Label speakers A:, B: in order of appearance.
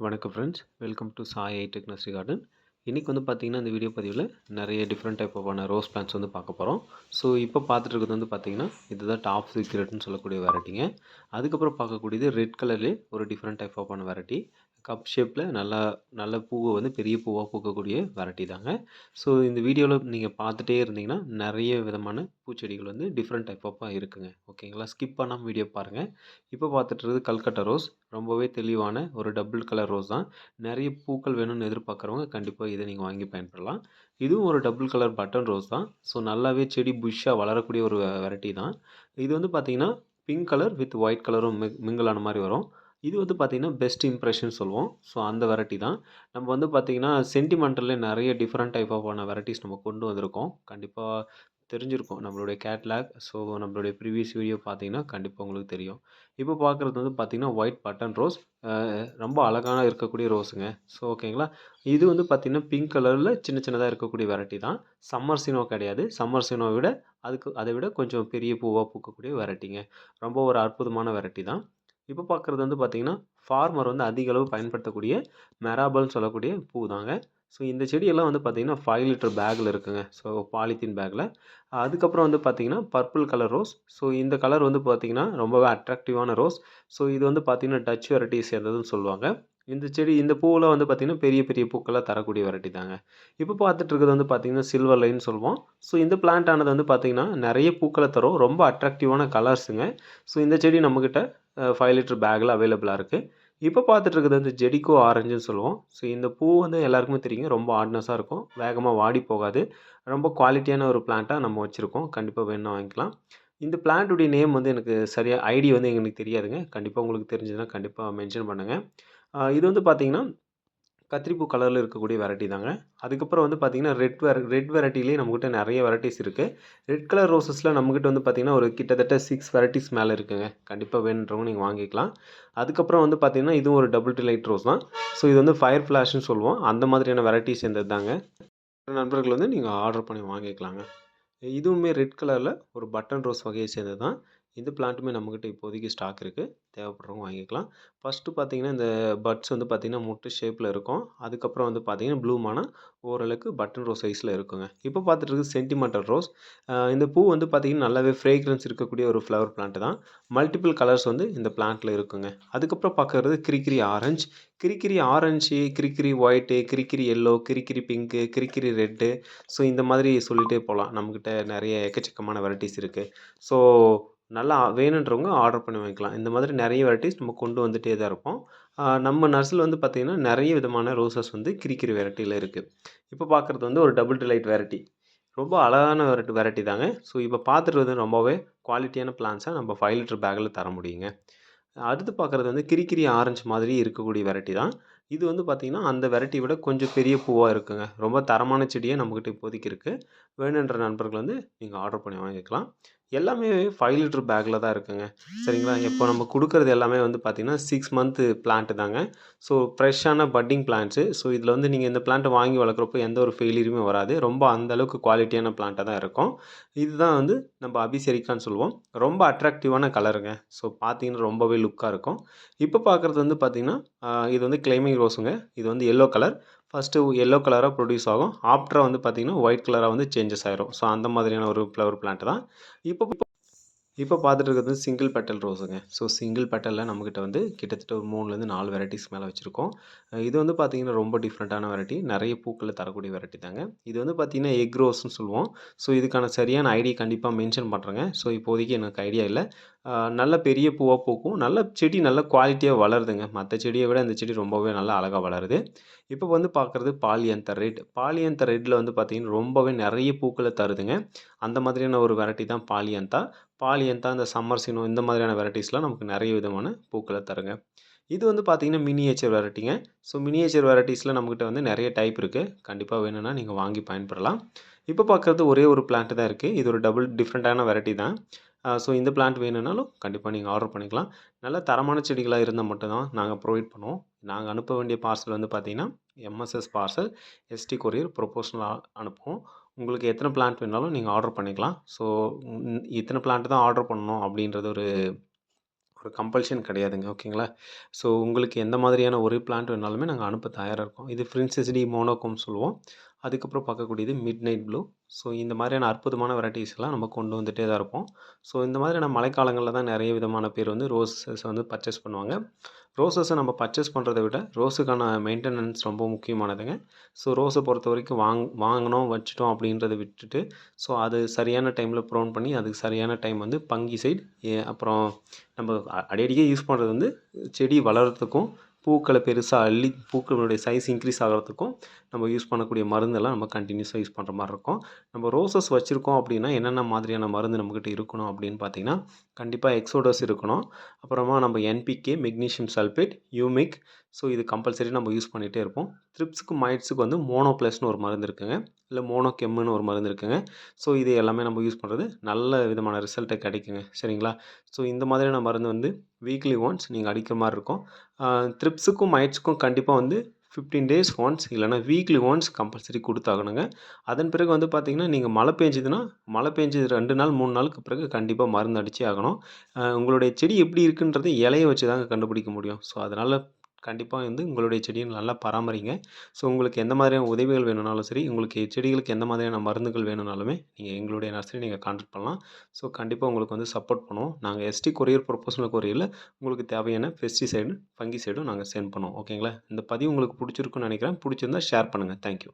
A: வணக்கம் friends, welcome to Sai hi-tech nursery garden. இன்றைக்கி வந்து பார்த்திங்கன்னா இந்த வீடியோ பதிவில் நிறைய டிஃப்ரெண்ட் டைப் ஆஃபான ரோஸ் பிளான்ட்ஸ் வந்து பார்க்க போகிறோம். ஸோ இப்போ பார்த்துட்டு இருக்கிறது வந்து பார்த்திங்கன்னா இதுதான் டாப் சீக்ரெட்னு சொல்லக்கூடிய வெரைட்டிங்க. அதுக்கப்புறம் பார்க்கக்கூடியது ரெட் கலர்லேயே ஒரு டிஃப்ரெண்ட் டைப் ஆஃபான வெரைட்டி. கப் ஷேப்பில் நல்லா நல்ல பூவை வந்து பெரிய பூவாக பூக்கக்கூடிய வெரைட்டி தாங்க. ஸோ இந்த வீடியோவில் நீங்கள் பார்த்துட்டே இருந்தீங்கன்னா நிறைய விதமான பூச்செடிகள் வந்து டிஃப்ரெண்ட் டைப் ஆஃபாக இருக்குங்க. ஓகேங்களா, ஸ்கிப் பண்ணாமல் வீடியோ பாருங்கள். இப்போ பார்த்துட்டு இருக்கிறது கல்கட்டா ரோஸ். ரொம்பவே தெளிவான ஒரு டபுள் கலர் ரோஸ் தான். நிறைய பூக்கள் வேணும்னு எதிர்பார்க்குறவங்க கண்டிப்பாக இதை நீங்கள் வாங்கி பயன்படலாம். இதுவும் ஒரு டபுள் கலர் பட்டன் ரோஸ் தான். ஸோ நல்லாவே செடி புஷ்ஷாக வளரக்கூடிய ஒரு வெரைட்டி தான். இது வந்து பார்த்திங்கன்னா பிங்க் கலர் வித் ஒயிட் கலரும் மிங்கிள் ஆன மாதிரி வரும். இது வந்து பார்த்திங்கன்னா பெஸ்ட் இம்ப்ரெஷன் சொல்லுவோம். ஸோ அந்த வெரைட்டி தான். நம்ம வந்து பார்த்திங்கன்னா சென்டிமெண்டல்லே நிறைய டிஃப்ரெண்ட் டைப் ஆஃபான வெரைட்டிஸ் நம்ம கொண்டு வந்திருக்கோம். கண்டிப்பாக தெரிஞ்சிருக்கும் நம்மளுடைய கேட்லாக். ஸோ நம்மளுடைய ப்ரீவியஸ் வீடியோ பார்த்தீங்கன்னா கண்டிப்பாக உங்களுக்கு தெரியும். இப்போ பார்க்குறது வந்து பார்த்திங்கன்னா ஒயிட் பட்டன் ரோஸ். ரொம்ப அழகான இருக்கக்கூடிய ரோஸுங்க. ஸோ ஓகேங்களா, இது வந்து பார்த்திங்கன்னா பிங்க் கலரில் சின்ன சின்னதாக இருக்கக்கூடிய வெரைட்டி தான். சம்மர் சீனோ கிடையாது. சம்மர் சீனோ விட அதை விட கொஞ்சம் பெரிய பூவாக பூக்கக்கூடிய வெரைட்டிங்க. ரொம்ப ஒரு அற்புதமான வெரைட்டி தான். இப்போ பார்க்குறது வந்து பார்த்திங்கன்னா ஃபார்மர் வந்து அதிக அளவு பயன்படுத்தக்கூடிய மெராபல்னு சொல்லக்கூடிய பூ தாங்க. ஸோ இந்த செடியெல்லாம் வந்து பார்த்திங்கன்னா 5 லிட்டர் பேக்கில் இருக்குங்க. ஸோ பாலித்தீன் பேக்கில். அதுக்கப்புறம் வந்து பார்த்திங்கன்னா பர்பிள் கலர் ரோஸ். ஸோ இந்த கலர் வந்து பார்த்திங்கன்னா ரொம்பவே அட்ராக்டிவான ரோஸ். ஸோ இது வந்து பார்த்திங்கன்னா டச் வெரைட்டி சேர்ந்ததுன்னு சொல்லுவாங்க. இந்த செடி இந்த பூவில் வந்து பார்த்திங்கன்னா பெரிய பெரிய பூக்களாக தரக்கூடிய வெரைட்டி தாங்க. இப்போ பார்த்துட்டு இருக்கிறது வந்து பார்த்திங்கன்னா சில்வர் லைன் சொல்லுவோம். ஸோ இந்த பிளான்ட் ஆனது வந்து பார்த்திங்கன்னா நிறைய பூக்களை தரும். ரொம்ப அட்ராக்டிவான கலர்ஸுங்க. ஸோ இந்த செடி நம்மக்கிட்ட 5 லிட்டர் பேக்கில் அவைலபிளாக இருக்குது. இப்போ பார்த்துட்டு இருக்கிறது வந்து ஜெடிகோ ஆரஞ்சுன்னு சொல்லுவோம். ஸோ இந்த பூ வந்து எல்லாருக்குமே தெரியுங்க. ரொம்ப ஆர்ட்னஸாக இருக்கும். வேகமாக வாடி போகாது. ரொம்ப குவாலிட்டியான ஒரு பிளான்ட்டாக நம்ம வச்சுருக்கோம். கண்டிப்பாக வேணும்னா வாங்கிக்கலாம். இந்த பிளான்ட்டுடைய நேம் வந்து எனக்கு சரியாக ஐடி வந்து எனக்கு தெரியாதுங்க. கண்டிப்பாக உங்களுக்கு தெரிஞ்சதுன்னா கண்டிப்பாக மென்ஷன் பண்ணுங்கள். இது வந்து பார்த்திங்கன்னா கத்திரிப்பூ கலரில் இருக்கக்கூடிய வெரைட்டி தாங்க. அதுக்கப்புறம் வந்து பார்த்திங்கன்னா ரெட் வெரைட்டிலேயே நம்மக்கிட்ட நிறைய வெரைட்டிஸ் இருக்குது. ரெட் கலர் ரோசஸில் நம்மக்கிட்ட வந்து பார்த்திங்கன்னா ஒரு கிட்டத்தட்ட 6 வெரைட்டிஸ் மேலே இருக்குங்க. கண்டிப்பாக வேணுன்றவங்க நீங்கள் வாங்கிக்கலாம். அதுக்கப்புறம் வந்து பார்த்திங்கன்னா இதுவும் ஒரு டபுள் டிலைட் ரோஸ் தான். ஸோ இது வந்து ஃபயர் ஃப்ளாஷ்னு சொல்லுவோம். அந்த மாதிரியான வெரைட்டிஸ் சேர்ந்தது தாங்க. நண்பர்கள் வந்து நீங்கள் ஆர்டர் பண்ணி வாங்கிக்கலாங்க. இதுவுமே ரெட் கலரில் ஒரு பட்டன் ரோஸ் வகையை சேர்ந்தது தான். இந்த பிளான்ட்டுமே நம்மக்கிட்ட இப்போதைக்கு ஸ்டாக் இருக்குது. தேவைப்படுறவங்க வாங்கிக்கலாம். ஃபஸ்ட்டு பார்த்தீங்கன்னா இந்த பட்ஸ் வந்து பார்த்திங்கன்னா முட்டு ஷேப்பில் இருக்கும். அதுக்கப்புறம் வந்து பார்த்திங்கன்னா ப்ளூம் ஆனால் ஓரளவுக்கு பட்டன் ரோஸ் சைஸில் இருக்குங்க. இப்போ பார்த்துட்டு இருக்குது சென்டிமெண்டல் ரோஸ். இந்த பூ வந்து பார்த்திங்கன்னா நல்லாவே ஃப்ரேக்ரன்ஸ் இருக்கக்கூடிய ஒரு ஃப்ளவர் பிளான்ட் தான். மல்டிபிள் கலர்ஸ் வந்து இந்த பிளான்ட்டில் இருக்குங்க. அதுக்கப்புறம் பார்க்குறது கிரிக்கிரி ஆரஞ்சு. கிரிக்கிரி ஆரஞ்சு, கிரிக்கிரி ஒயிட்டு, கிரிக்கிரி எல்லோ, கிரிக்கிரி பிங்க்கு, கிரிக்கிரி ரெட்டு. ஸோ இந்த மாதிரி சொல்லிகிட்டே போகலாம். நம்மக்கிட்ட நிறைய எக்கச்சக்கமான வெரைட்டிஸ் இருக்குது. ஸோ நல்லா வேணுன்றவங்க ஆர்டர் பண்ணி வாங்கிக்கலாம். இந்த மாதிரி நிறைய வெரைட்டிஸ் நம்ம கொண்டு வந்துகிட்டே தான் இருப்போம். நம்ம நர்சரியில் வந்து பார்த்திங்கன்னா நிறைய விதமான ரோசஸ் வந்து கிரிக்கிரி வெரைட்டியில் இருக்குது. இப்போ பார்க்குறது வந்து ஒரு டபுள் டிலைட் வெரைட்டி. ரொம்ப அழகான வெரைட்டி தாங்க. ஸோ இப்போ பார்த்துட்டு வந்து ரொம்பவே குவாலிட்டியான பிளான்ட்ஸாக நம்ம 5 லிட்டர் பேக்கில் தர முடியுங்க. அடுத்து பார்க்குறது வந்து கிரிக்கிரி ஆரஞ்சு மாதிரி இருக்கக்கூடிய வெரைட்டி தான். இது வந்து பார்த்திங்கன்னா அந்த வெரைட்டியை விட கொஞ்சம் பெரிய பூவாக இருக்குங்க. ரொம்ப தரமான செடியே நம்மக்கிட்ட இப்போதைக்கு இருக்குது. வேணுன்ற நண்பர்கள் வந்து நீங்கள் ஆர்டர் பண்ணி வாங்கிக்கலாம். எல்லாமே 5 லிட்டர் பேக்கில் தான் இருக்குங்க. சரிங்களா, இப்போ நம்ம கொடுக்குறது எல்லாமே வந்து பார்த்திங்கன்னா 6 மந்த்து பிளான்ட்டு தாங்க. ஸோ ஃப்ரெஷ்ஷான பட்டிங் பிளான்ட்ஸு. ஸோ இதில் வந்து நீங்கள் இந்த பிளான்ட்டை வாங்கி வளர்க்குறப்போ எந்த ஒரு ஃபெயிலியருமே வராது. ரொம்ப அந்தளவுக்கு குவாலிட்டியான பிளான்ட்டாக தான் இருக்கும். இதுதான் வந்து நம்ம அபிசெரிக்கான்னு சொல்லுவோம். ரொம்ப அட்ராக்டிவான கலருங்க. ஸோ பார்த்தீங்கன்னா ரொம்பவே லுக்காக இருக்கும். இப்போ பார்க்குறது வந்து பார்த்திங்கன்னா இது வந்து கிளைமிங் ரோஸுங்க. இது வந்து எல்லோ கலர். ஃபஸ்ட்டு எல்லோ கலராக ப்ரொடியூஸ் ஆகும். ஆஃப்டராக வந்து பார்த்திங்கன்னா ஒயிட் கலராக வந்து சேஞ்சஸ் ஆயிரும். ஸோ அந்த மாதிரியான ஒரு ஃப்ளவர் பிளான்ட் தான். இப்போ இப்போ பார்த்துட்டு இருக்கிறது வந்து சிங்கிள் பெட்டல் ரோஸுங்க. ஸோ சிங்கிள் பெட்டலில் நம்மக்கிட்ட வந்து கிட்டத்தட்ட ஒரு 3லேருந்து 4 வெரைட்டிஸ் மேலே வச்சுருக்கோம். இது வந்து பார்த்திங்கன்னா ரொம்ப டிஃப்ரெண்ட்டான வெரைட்டி. நிறைய பூக்களை தரக்கூடிய வெரைட்டி தாங்க. இது வந்து பார்த்திங்கன்னா எக் ரோஸ்ன்னு சொல்லுவோம். ஸோ இதுக்கான சரியான ஐடி கண்டிப்பாக மென்ஷன் பண்ணுறேங்க. ஸோ இப்போதைக்கு எனக்கு ஐடியா இல்லை. நல்ல பெரிய பூவாக பூக்கும். நல்ல செடி நல்ல குவாலிட்டியாக வளருதுங்க. மற்ற செடியை விட இந்த செடி ரொம்பவே நல்லா அழகாக வளருது. இப்போ வந்து பார்க்குறது பாலியந்தர் ரெட். பாலியந்தர் ரெட்டில் வந்து பார்த்திங்கன்னா ரொம்பவே நிறைய பூக்களை தருதுங்க. அந்த மாதிரியான ஒரு வெரைட்டி தான் பாலியந்தா. பாலியந்தா, இந்த சம்மர் சீனோ இந்த மாதிரியான வெரைட்டிஸ்லாம் நமக்கு நிறைய விதமான பூக்களை தருங்க. இது வந்து பார்த்திங்கன்னா மினியேச்சர் வெரைட்டிங்க. ஸோ மினியேச்சர் வெரைட்டிஸில் நம்மக்கிட்ட வந்து நிறைய டைப் இருக்குது. கண்டிப்பாக வேணும்னா நீங்கள் வாங்கி பயன்படலாம். இப்போ பார்க்குறது ஒரே ஒரு பிளான்ட் தான் இருக்குது. இது ஒரு டபுள் டிஃப்ரெண்ட்டான வெரைட்டி தான். ஸோ இந்த பிளான்ட் வேணும்னாலும் கண்டிப்பாக நீங்கள் ஆர்டர் பண்ணிக்கலாம். நல்ல தரமான செடிகளாக இருந்தால் மட்டும்தான் நாங்கள் ப்ரொவைட் பண்ணுவோம். நாங்கள் அனுப்ப வேண்டிய பார்சல் வந்து பார்த்திங்கன்னா எம்எஸ்எஸ் பார்சல், எஸ்டி கொரியர் ப்ரொபோஷனலாக அனுப்புவோம். உங்களுக்கு எத்தனை பிளான்ட் வேணாலும் நீங்கள் ஆர்டர் பண்ணிக்கலாம். ஸோ இத்தனை பிளான்ட் தான் ஆர்டர் பண்ணணும் அப்படின்றது ஒரு ஒரு கம்பல்ஷன் கிடையாதுங்க. ஓகேங்களா? ஸோ உங்களுக்கு எந்த மாதிரியான ஒரு பிளான்ட் வேணாலுமே நாங்க அனுப்ப தயாரா இருக்கோம். இது பிரின்செஸ்டி மோனோகோம் சொல்லுவோம். அதுக்கப்புறம் பார்க்கக்கூடியது மிட்நைட் ப்ளூ. ஸோ இந்த மாதிரியான அற்புதமான வெரைட்டீஸ்லாம் நம்ம கொண்டு வந்துட்டே தான் இருப்போம். ஸோ இந்த மாதிரியான மழைக்காலங்கள்ல தான் நெறைய விதமான பேர் வந்து ரோஸஸ் வந்து பர்ச்சேஸ் பண்ணுவாங்க. ரோஸஸ நம்ம பர்ச்சேஸ் பண்றத விட, ரோஸுக்கான மெயின்டெனன்ஸ் ரொம்ப முக்கியமானதுங்க. ஸோ ரோஸ பொறுத்தவரைக்கும் வாங்குனோம், வச்சுட்டோம் அப்படின்றத விட்டுட்டு, ஸோ அது சரியான டைமில ப்ரூன் பண்ணி, அதுக்கு சரியான டைம் வந்து ஃபங்கிசைட் அப்புறம் நம்ம அடிக்கடிக்கே யூஸ் பண்ணுறது வந்து செடி வளர்றதுக்கும், பூக்கள பெருசா அள்ளி பூக்களுடைய சைஸ் இன்க்ரீஸ் ஆகுறதுக்கும் நம்ம யூஸ் பண்ணக்கூடிய மருந்தெல்லாம் நம்ம கன்டினியூஸா யூஸ் பண்ணுற மாரி இருக்கும். நம்ம ரோசஸ் வச்சுருக்கோம் அப்படின்னா, என்னென்ன மாதிரியான மருந்து நம்மகிட்ட இருக்கணும் அப்படின்னு பார்த்தீங்கன்னா, கண்டிப்பா எக்ஸோடஸ் இருக்கணும். அப்புறமா நம்ம என்பிகே, மெக்னீசியம் சல்பேட், யூமிக். ஸோ இது கம்பல்சரி நம்ம யூஸ் பண்ணிட்டே இருப்போம். த்ரிப்ஸ்க்கும், மைட்ஸுக்கு வந்து மோனோ ப்ளஸ்னு ஒரு மருந்து இருக்குங்க. இல்ல மோனோ கெம்முன்னு ஒரு மருந்து இருக்குங்க. ஸோ இது எல்லாமே நம்ம யூஸ் பண்ணுறது நல்ல விதமான ரிசல்ட்ட கிடைக்குங்க. சரிங்களா? ஸோ இந்த மாதிரியான மருந்து வந்து வீக்லி ஒன்ஸ் நீங்க அடிக்கிற மாரி இருக்கும். த்ரிப்ஸுக்கும், மைட்ஸுக்கும் கண்டிப்பா வந்து 15 டேஸ் ஒன்ஸ் இல்லன்னா வீக்லி ஒன்ஸ் கம்பல்சரி குடுத்தாகணுங்க. அதன் பிறகு வந்து பார்த்தீங்கன்னா, நீங்க மழை பெஞ்சதுன்னா, மழை பெஞ்சு 2 நாள், 3 நாளுக்கு பிறகு கண்டிப்பா மருந்து அடிச்சே ஆகணும். உங்களுடைய செடி எப்படி இருக்குன்றத இலைய வச்சு தாங்க கண்டுபிடிக்க முடியும். ஸோ, அதனால கண்டிப்பா வந்து உங்களுடைய செடிய நல்லா பராமரிங்க. ஸோ, உங்களுக்கு எந்த மாதிரியான உதவிகள் வேணும்னாலும் சரி, உங்களுக்கு செடிகளுக்கு எந்த மாதிரியான மருந்துகள் வேணும்னாலுமே, நீங்க எங்களுடைய நர்சரி நீங்க கான்டாக்ட் பண்ணலாம். ஸோ, கண்டிப்பா உங்களுக்கு வந்து சப்போர்ட் பண்ணுவோம். நாங்க எஸ்டி கொரியர் ப்ரொஃபஷனல் கொரியர்ல உங்களுக்கு தேவையான பெஸ்டிசைடும், ஃபங்கிசைடும் நாங்க சென்ட் பண்ணுவோம். ஓகேங்களா? இந்த பதிவு உங்களுக்கு புடிச்சிருக்கும்னு நெனைக்கிறேன். புடிச்சிருந்தா ஷேர் பண்ணுங்க. Thank you.